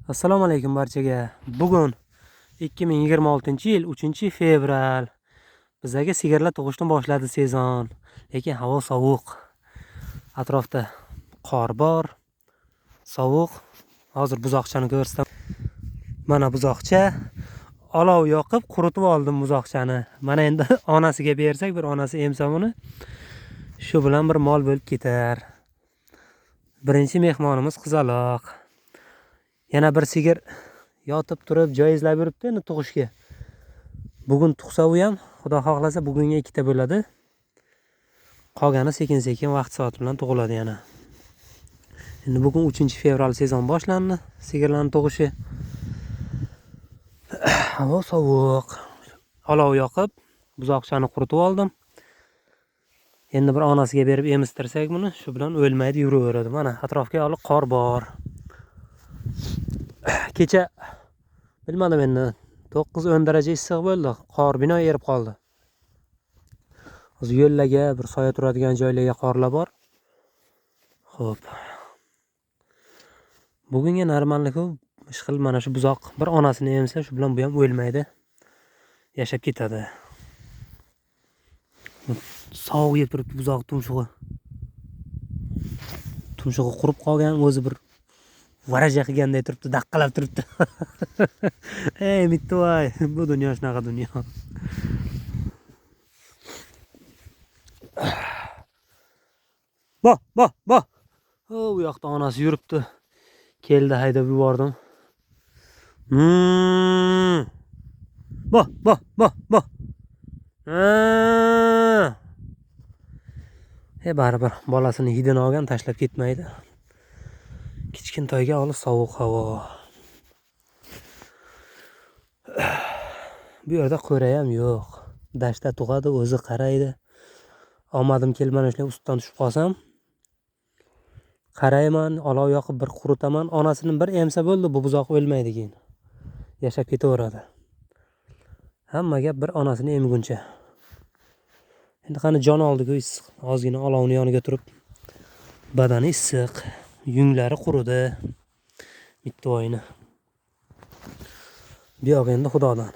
Assalomu alaykum barchaga. Bugun 2026-yil 3-fevral. Bizga sigirlar tug'ishni boshladi sezon. Lekin havo sovuq. Atrofda qor bor. Sovuq. Hozir buzoqchani ko'rsam. Mana buzoqcha. Olov yoqib quritib oldim buzoqchani. Mana endi onasiga bersak, bir onasi emsa buni. Shu bilan bir mol bo'lib ketar. Birinchi mehmonimiz qizaloq. Yana bir sigir yotib turib joy izlab yuribdi endi tug'ishga. Bugun tug'sa u ham, Xudo xohlasa bugunga ikkita bo'ladi. Qolgani sekin-sekin vaqt soat bilan tug'iladi yana. Endi bugun 3-fevral sezon boshlandi, sigirlarning tug'ishi. Havo sovuq. Olov yoqib, buzoqchani quritib oldim. Endi bir onasiga berib emiztirsak buni, shu bilan o'lmaydi, yuraveradi. Mana atrofga olib qor bor. Kecha bilmadim endi 9-10 daraja issiq bo'ldi. Qor bino erib qoldi. Hozir yo'llarga, bir soya turadigan joylarga qorlar bor. Xo'p. Bugunga normallik-ku, ishqil mana shu buzoq bir onasini emsa, shu bilan bu ham o'lmaydi. Yashab ketadi. Sovuq yeb turibdi buzoq tumshug'i. Tumshug'i qurib qolgan, o'zi bir varaja qilganday turibdi, daqqalab turibdi. Ey mitvoy, bu dunyo shunaqa dunyo. Bo. Bu yoqda onasi yuribdi. Keldi, haydab yubordim. Bo. Baribir bolasini hidini olgan, tashlab ketmaydi. Kichkintoyga olib sovuq havo. Bu yerda qo'ra ham yo'q. Dashta tug'adi, o'zi qaraydi. Omadim kelmani shular ustidan tushib qolsam, qarayman, olov yoqib bir quritaman. Onasini bir emsa bo'ldi, bu buzoq o'lmaydi keyin. Yashab ketaveradi. Hamma gap bir onasini emguncha. Endi qani jon oldi-ku, issiq. Ozgina olovni yoniga turib, badani issiq, yunglari quridi. Mitvoyni. Bu yoq endi Xudodan.